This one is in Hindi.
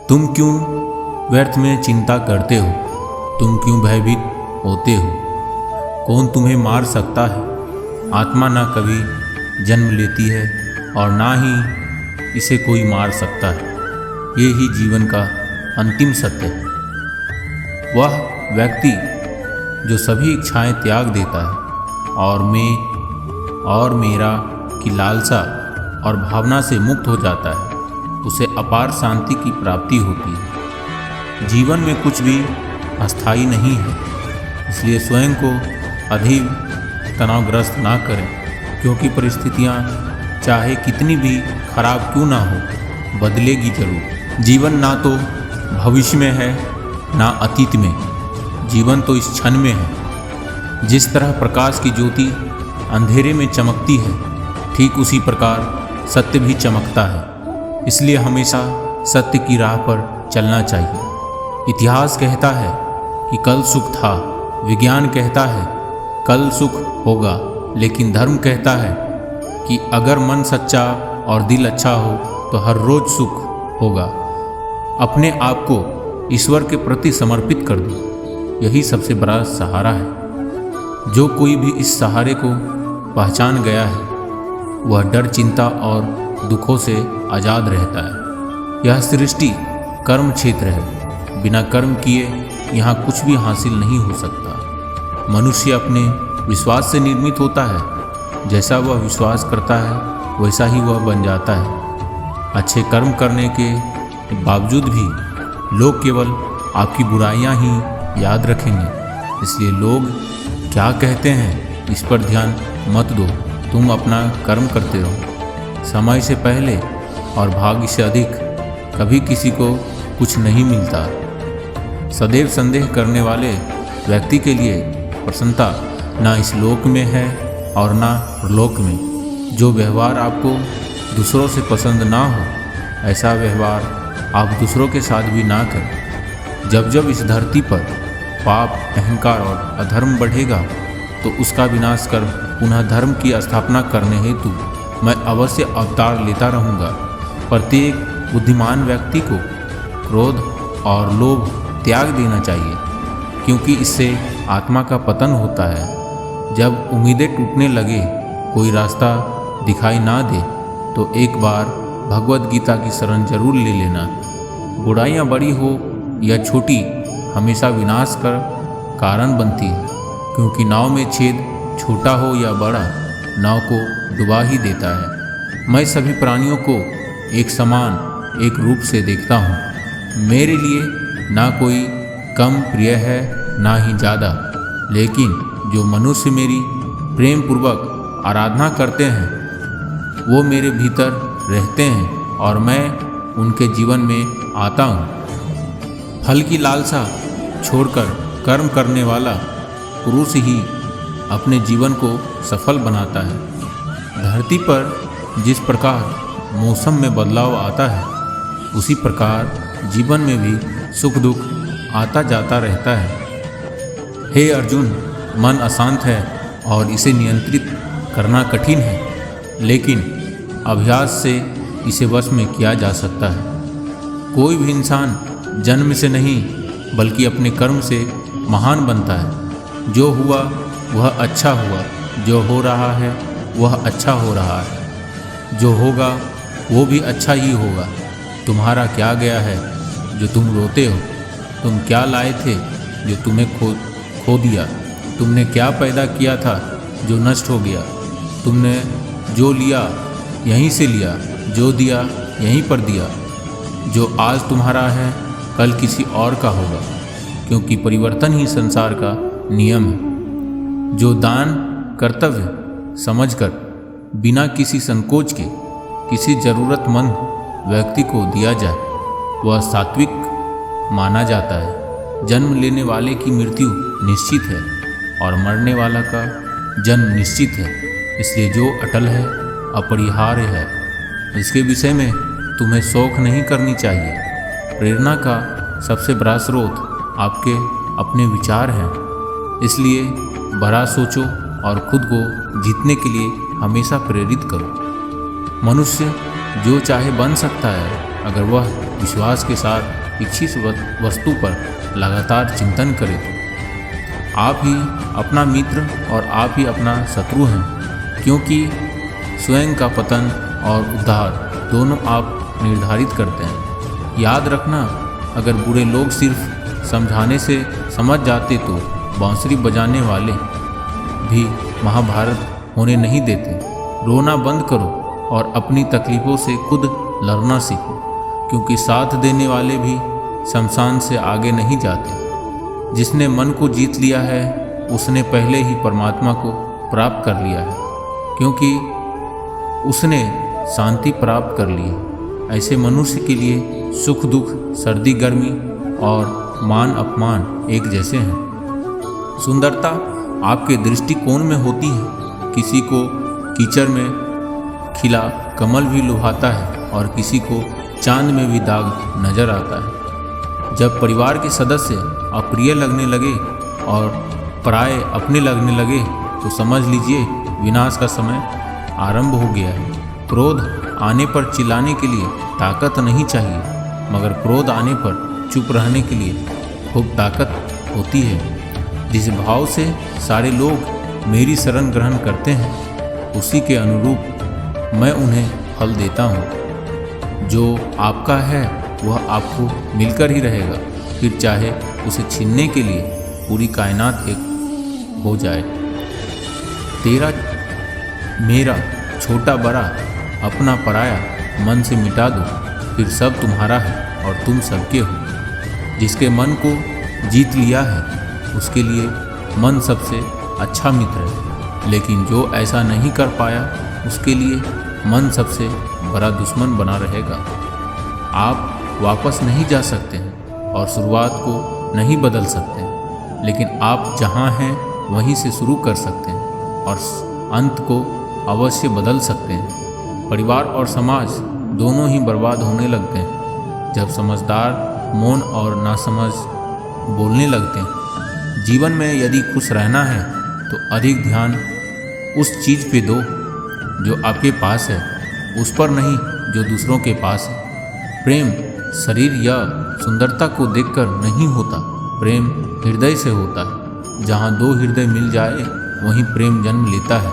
तुम क्यों व्यर्थ में चिंता करते हो? तुम क्यों भयभीत होते हो? कौन तुम्हें मार सकता है? आत्मा ना कभी जन्म लेती है और ना ही इसे कोई मार सकता है। ये ही जीवन का अंतिम सत्य है। वह व्यक्ति जो सभी इच्छाएं त्याग देता है और मैं और मेरा की लालसा और भावना से मुक्त हो जाता है, उसे अपार शांति की प्राप्ति होती है। जीवन में कुछ भी अस्थायी नहीं है, इसलिए स्वयं को अधिक तनावग्रस्त ना करें, क्योंकि परिस्थितियां चाहे कितनी भी खराब क्यों ना हो, बदलेगी जरूर। जीवन ना तो भविष्य में है ना अतीत में, जीवन तो इस क्षण में है। जिस तरह प्रकाश की ज्योति अंधेरे में चमकती है, ठीक उसी प्रकार सत्य भी चमकता है। इसलिए हमेशा सत्य की राह पर चलना चाहिए। इतिहास कहता है कि कल सुख था, विज्ञान कहता है कल सुख होगा, लेकिन धर्म कहता है कि अगर मन सच्चा और दिल अच्छा हो तो हर रोज सुख होगा। अपने आप को ईश्वर के प्रति समर्पित कर दो, यही सबसे बड़ा सहारा है। जो कोई भी इस सहारे को पहचान गया है, वह डर, चिंता और दुखों से आज़ाद रहता है। यह सृष्टि कर्म क्षेत्र है, बिना कर्म किए यहाँ कुछ भी हासिल नहीं हो सकता। मनुष्य अपने विश्वास से निर्मित होता है, जैसा वह विश्वास करता है वैसा ही वह बन जाता है। अच्छे कर्म करने के बावजूद भी लोग केवल आपकी बुराइयां ही याद रखेंगे, इसलिए लोग क्या कहते हैं इस पर ध्यान मत दो। तुम अपना कर्म करते रहो। समय से पहले और भाग्य से अधिक कभी किसी को कुछ नहीं मिलता। सदैव संदेह करने वाले व्यक्ति के लिए प्रसन्नता ना इस लोक में है और ना परलोक में। जो व्यवहार आपको दूसरों से पसंद ना हो, ऐसा व्यवहार आप दूसरों के साथ भी ना करें। जब जब इस धरती पर पाप, अहंकार और अधर्म बढ़ेगा, तो उसका विनाश कर पुनः धर्म की स्थापना करने हेतु मैं अवश्य अवतार लेता रहूँगा। प्रत्येक बुद्धिमान व्यक्ति को क्रोध और लोभ त्याग देना चाहिए, क्योंकि इससे आत्मा का पतन होता है। जब उम्मीदें टूटने लगे, कोई रास्ता दिखाई ना दे, तो एक बार भगवत गीता की शरण जरूर ले लेना। बुराइयां बड़ी हो या छोटी, हमेशा विनाश का कारण बनती है, क्योंकि नाव में छेद छोटा हो या बड़ा, नाव को डुबा ही देता है। मैं सभी प्राणियों को एक समान, एक रूप से देखता हूँ। मेरे लिए ना कोई कम प्रिय है ना ही ज़्यादा, लेकिन जो मनुष्य मेरी प्रेम पूर्वक आराधना करते हैं, वो मेरे भीतर रहते हैं और मैं उनके जीवन में आता हूँ। फल की लालसा छोड़कर कर्म करने वाला पुरुष ही अपने जीवन को सफल बनाता है। धरती पर जिस प्रकार मौसम में बदलाव आता है, उसी प्रकार जीवन में भी सुख दुख आता जाता रहता है। हे अर्जुन, मन अशांत है और इसे नियंत्रित करना कठिन है, लेकिन अभ्यास से इसे वश में किया जा सकता है। कोई भी इंसान जन्म से नहीं बल्कि अपने कर्म से महान बनता है। जो हुआ वह अच्छा हुआ, जो हो रहा है वह अच्छा हो रहा है, जो होगा वो भी अच्छा ही होगा। तुम्हारा क्या गया है जो तुम रोते हो? तुम क्या लाए थे जो तुम्हें खो दिया? तुमने क्या पैदा किया था जो नष्ट हो गया? तुमने जो लिया यहीं से लिया, जो दिया यहीं पर दिया। जो आज तुम्हारा है कल किसी और का होगा, क्योंकि परिवर्तन ही संसार का नियम है। जो दान कर्तव्य समझकर बिना किसी संकोच के किसी जरूरतमंद व्यक्ति को दिया जाए, वह सात्विक माना जाता है। जन्म लेने वाले की मृत्यु निश्चित है और मरने वाला का जन्म निश्चित है, इसलिए जो अटल है, अपरिहार्य है, इसके विषय में तुम्हें शौक नहीं करनी चाहिए। प्रेरणा का सबसे बड़ा स्रोत आपके अपने विचार हैं, इसलिए बड़ा सोचो और खुद को जीतने के लिए हमेशा प्रेरित करो। मनुष्य जो चाहे बन सकता है, अगर वह विश्वास के साथ इच्छित वस्तु पर लगातार चिंतन करे तो। आप ही अपना मित्र और आप ही अपना शत्रु हैं, क्योंकि स्वयं का पतन और उद्धार दोनों आप निर्धारित करते हैं। याद रखना, अगर बुरे लोग सिर्फ समझाने से समझ जाते तो बांसुरी बजाने वाले भी महाभारत होने नहीं देते। रोना बंद करो और अपनी तकलीफ़ों से खुद लड़ना सीखो, क्योंकि साथ देने वाले भी शमशान से आगे नहीं जाते। जिसने मन को जीत लिया है उसने पहले ही परमात्मा को प्राप्त कर लिया है, क्योंकि उसने शांति प्राप्त कर ली है। ऐसे मनुष्य के लिए सुख दुख, सर्दी गर्मी और मान अपमान एक जैसे हैं। सुंदरता आपके दृष्टिकोण में होती है। किसी को कीचड़ में खिला कमल भी लुभाता है और किसी को चांद में भी दाग नजर आता है। जब परिवार के सदस्य अप्रिय लगने लगे और पराये अपने लगने लगे तो समझ लीजिए विनाश का समय आरंभ हो गया है। क्रोध आने पर चिल्लाने के लिए ताकत नहीं चाहिए, मगर क्रोध आने पर चुप रहने के लिए खूब ताकत होती है। जिस भाव से सारे लोग मेरी शरण ग्रहण करते हैं, उसी के अनुरूप मैं उन्हें फल देता हूँ। जो आपका है वह आपको मिलकर ही रहेगा, फिर चाहे उसे छीनने के लिए पूरी कायनात एक हो जाए। तेरा मेरा छोटा बड़ा अपना पराया मन से मिटा दो, फिर सब तुम्हारा है और तुम सबके हो। जिसके मन को जीत लिया है उसके लिए मन सबसे अच्छा मित्र है, लेकिन जो ऐसा नहीं कर पाया उसके लिए मन सबसे बड़ा दुश्मन बना रहेगा। आप वापस नहीं जा सकते हैं और शुरुआत को नहीं बदल सकते हैं, लेकिन आप जहाँ हैं वहीं से शुरू कर सकते हैं और अंत को अवश्य बदल सकते हैं। परिवार और समाज दोनों ही बर्बाद होने लगते हैं जब समझदार मौन और नासमझ बोलने लगते हैं। जीवन में यदि खुश रहना है तो अधिक ध्यान उस चीज़ पे दो जो आपके पास है, उस पर नहीं जो दूसरों के पास है। प्रेम शरीर या सुंदरता को देखकर नहीं होता, प्रेम हृदय से होता है। जहाँ दो हृदय मिल जाए वहीं प्रेम जन्म लेता है।